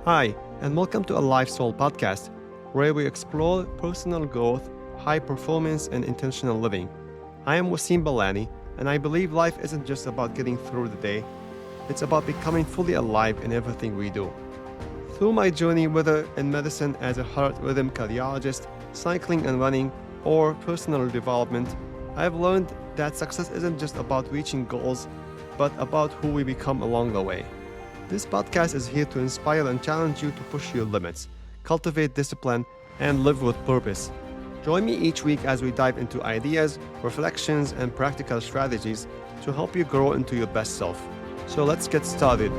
Hi, and welcome to a Lifestyle podcast, where we explore personal growth, high performance, and intentional living. I am Wasim Balani, and I believe life isn't just about getting through the day, it's about becoming fully alive in everything we do. Through my journey, whether in medicine as a heart rhythm cardiologist, cycling and running, or personal development, I have learned that success isn't just about reaching goals, but about who we become along the way. This podcast is here to inspire and challenge you to push your limits, cultivate discipline, and live with purpose. Join me each week as we dive into ideas, reflections, and practical strategies to help you grow into your best self. So let's get started.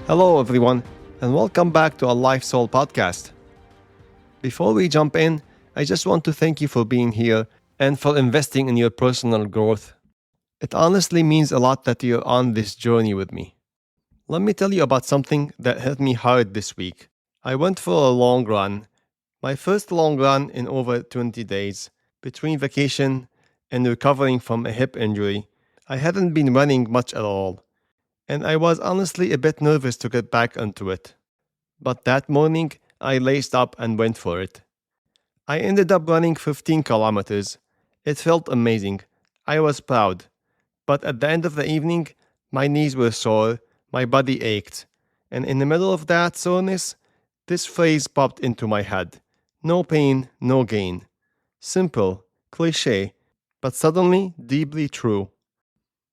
Hello, everyone, and welcome back to a Life Soul podcast. Before we jump in, I just want to thank you for being here and for investing in your personal growth. It honestly means a lot that you're on this journey with me. Let me tell you about something that hit me hard this week. I went for a long run, my first long run in over 20 days, between vacation and recovering from a hip injury. I hadn't been running much at all, and I was honestly a bit nervous to get back onto it. But that morning, I laced up and went for it. I ended up running 15 kilometers. It felt amazing. I was proud. But at the end of the evening, my knees were sore, my body ached. And in the middle of that soreness, this phrase popped into my head. No pain, no gain. Simple, cliché, but suddenly deeply true.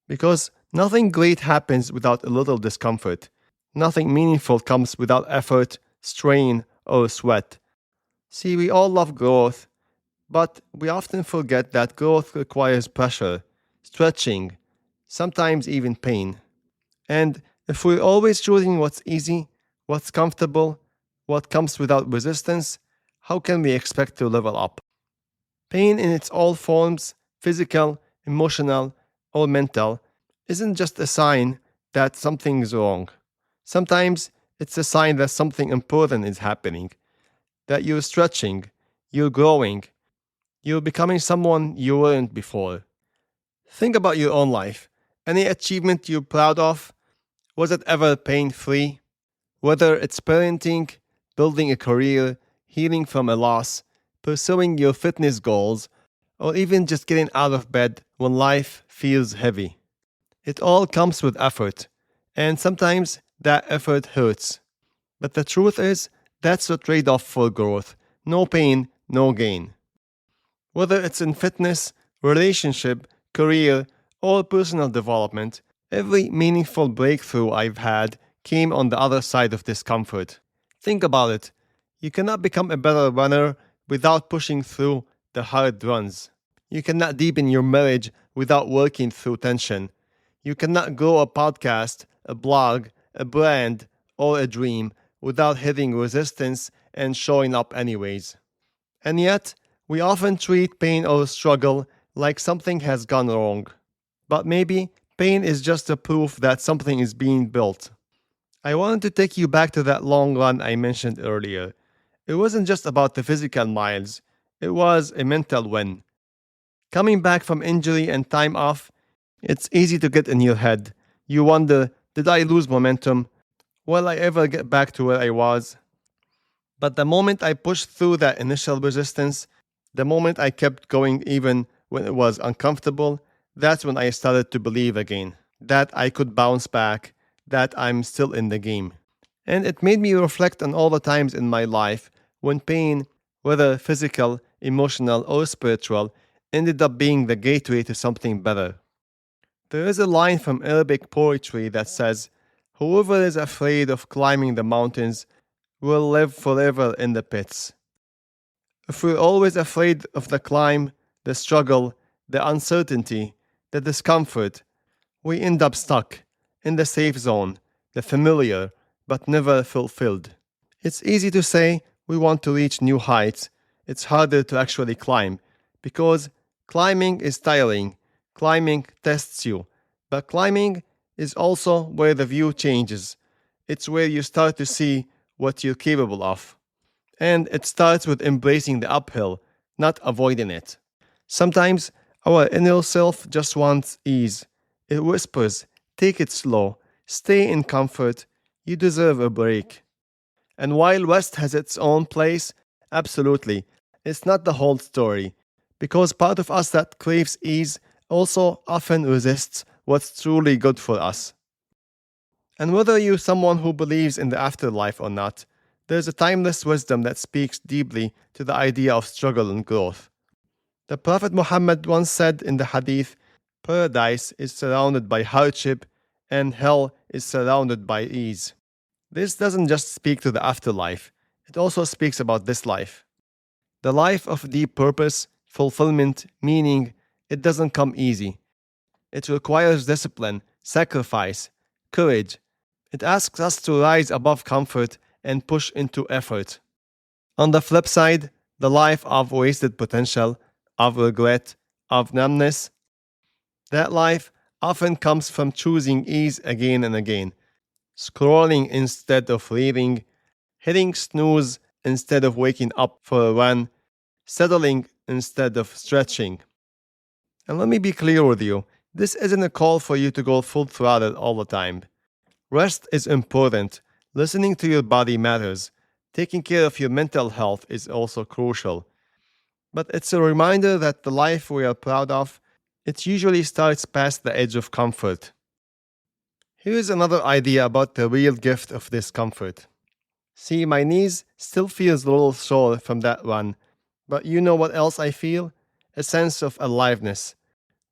Because nothing great happens without a little discomfort. Nothing meaningful comes without effort, strain, or sweat. See, we all love growth, but we often forget that growth requires pressure, stretching, sometimes even pain. And if we're always choosing what's easy, what's comfortable, what comes without resistance, how can we expect to level up? Pain in its all forms, physical, emotional, or mental, isn't just a sign that something's wrong. Sometimes it's a sign that something important is happening, that you're stretching, you're growing, you're becoming someone you weren't before. Think about your own life. Any achievement you're proud of, was it ever pain-free? Whether it's parenting, building a career, healing from a loss, pursuing your fitness goals, or even just getting out of bed when life feels heavy. It all comes with effort, and sometimes that effort hurts. But the truth is, that's the trade-off for growth. No pain, no gain. Whether it's in fitness, relationship, career, or personal development, every meaningful breakthrough I've had came on the other side of discomfort. Think about it. You cannot become a better runner without pushing through the hard runs. You cannot deepen your marriage without working through tension. You cannot grow a podcast, a blog, a brand, or a dream without hitting resistance and showing up anyways. And yet, we often treat pain or struggle like something has gone wrong. But maybe pain is just a proof that something is being built. I wanted to take you back to that long run I mentioned earlier. It wasn't just about the physical miles, it was a mental win. Coming back from injury and time off, it's easy to get in your head. You wonder, did I lose momentum? Will I ever get back to where I was? But the moment I pushed through that initial resistance, the moment I kept going even when it was uncomfortable, that's when I started to believe again. That I could bounce back, that I'm still in the game. And it made me reflect on all the times in my life when pain, whether physical, emotional, or spiritual, ended up being the gateway to something better. There is a line from Arabic poetry that says, "Whoever is afraid of climbing the mountains will live forever in the pits." If we're always afraid of the climb, the struggle, the uncertainty, the discomfort, we end up stuck in the safe zone, the familiar, but never fulfilled. It's easy to say we want to reach new heights. It's harder to actually climb because climbing is tiring. Climbing tests you, but climbing is also where the view changes. It's where you start to see what you're capable of. And it starts with embracing the uphill, not avoiding it. Sometimes our inner self just wants ease. It whispers, take it slow, stay in comfort, you deserve a break. And while rest has its own place, absolutely, it's not the whole story. Because part of us that craves ease also often resists what's truly good for us. And whether you're someone who believes in the afterlife or not, there's a timeless wisdom that speaks deeply to the idea of struggle and growth. The Prophet Muhammad once said in the hadith, paradise is surrounded by hardship and hell is surrounded by ease. This doesn't just speak to the afterlife, it also speaks about this life. The life of deep purpose, fulfillment, meaning, it doesn't come easy. It requires discipline, sacrifice, courage. It asks us to rise above comfort and push into effort. On the flip side, the life of wasted potential, of regret, of numbness, that life often comes from choosing ease again and again, scrolling instead of reading, hitting snooze instead of waking up for a run, settling instead of stretching. And let me be clear with you, this isn't a call for you to go full throttle all the time. Rest is important. Listening to your body matters. Taking care of your mental health is also crucial. But it's a reminder that the life we are proud of, it usually starts past the edge of comfort. Here's another idea about the real gift of discomfort. See, my knees still feels a little sore from that run, but you know what else I feel? A sense of aliveness.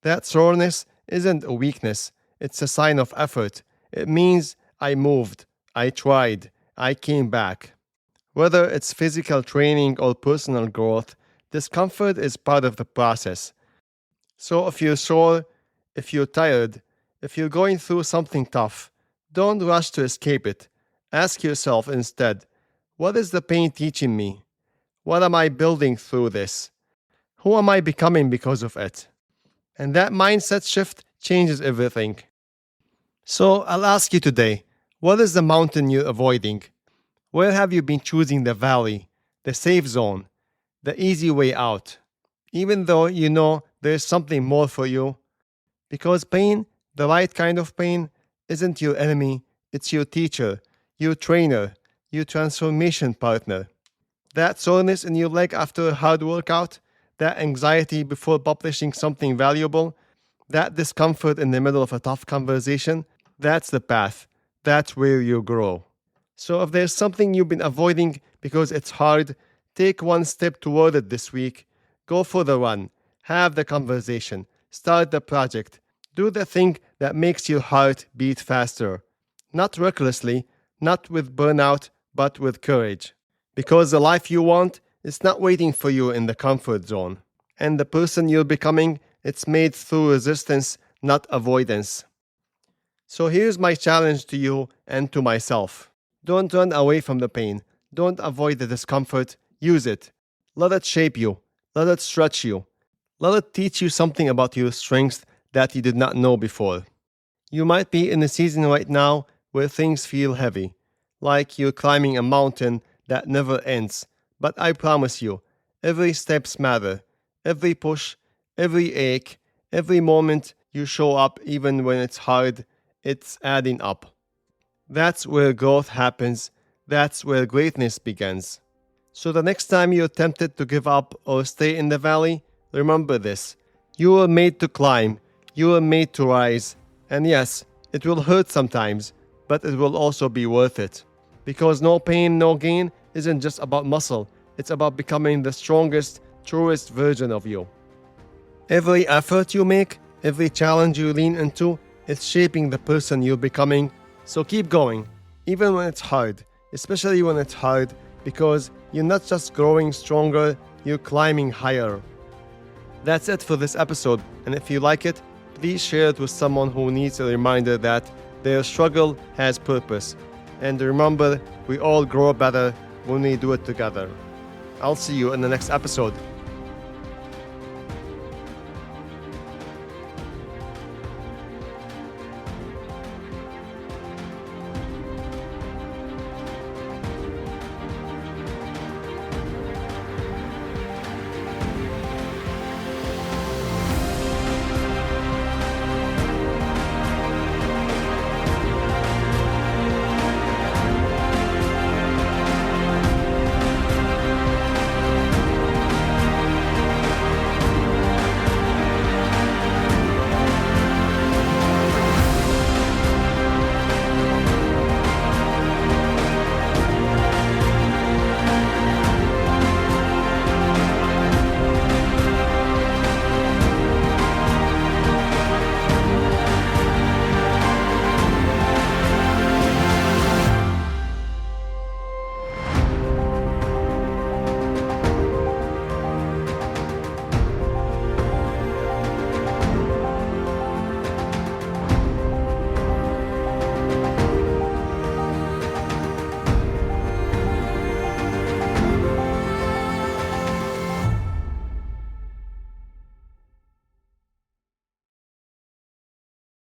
That soreness isn't a weakness, it's a sign of effort. It means I moved, I tried, I came back. Whether it's physical training or personal growth, discomfort is part of the process. So if you're sore, if you're tired, if you're going through something tough, don't rush to escape it. Ask yourself instead, what is the pain teaching me? What am I building through this? Who am I becoming because of it? And that mindset shift changes everything. So I'll ask you today, what is the mountain you're avoiding? Where have you been choosing the valley, the safe zone, the easy way out? Even though you know there's something more for you. Because pain, the right kind of pain, isn't your enemy, it's your teacher, your trainer, your transformation partner. That soreness in your leg after a hard workout, that anxiety before publishing something valuable, that discomfort in the middle of a tough conversation, that's the path. That's where you grow. So if there's something you've been avoiding because it's hard, take one step toward it this week. Go for the run. Have the conversation. Start the project. Do the thing that makes your heart beat faster. Not recklessly, not with burnout, but with courage. Because the life you want is not waiting for you in the comfort zone. And the person you're becoming, it's made through resistance, not avoidance. So here's my challenge to you and to myself. Don't run away from the pain. Don't avoid the discomfort. Use it. Let it shape you. Let it stretch you. Let it teach you something about your strengths that you did not know before. You might be in a season right now where things feel heavy, like you're climbing a mountain that never ends. But I promise you, every steps matter. Every push, every ache, every moment you show up even when it's hard, it's adding up. That's where growth happens. That's where greatness begins. So the next time you're tempted to give up or stay in the valley, remember this. You were made to climb. You were made to rise. And yes, it will hurt sometimes, but it will also be worth it. Because no pain, no gain isn't just about muscle. It's about becoming the strongest, truest version of you. Every effort you make, every challenge you lean into, is shaping the person you're becoming. So keep going, even when it's hard, especially when it's hard, because you're not just growing stronger, you're climbing higher. That's it for this episode, and if you like it, please share it with someone who needs a reminder that their struggle has purpose. And remember, we all grow better when we do it together. I'll see you in the next episode.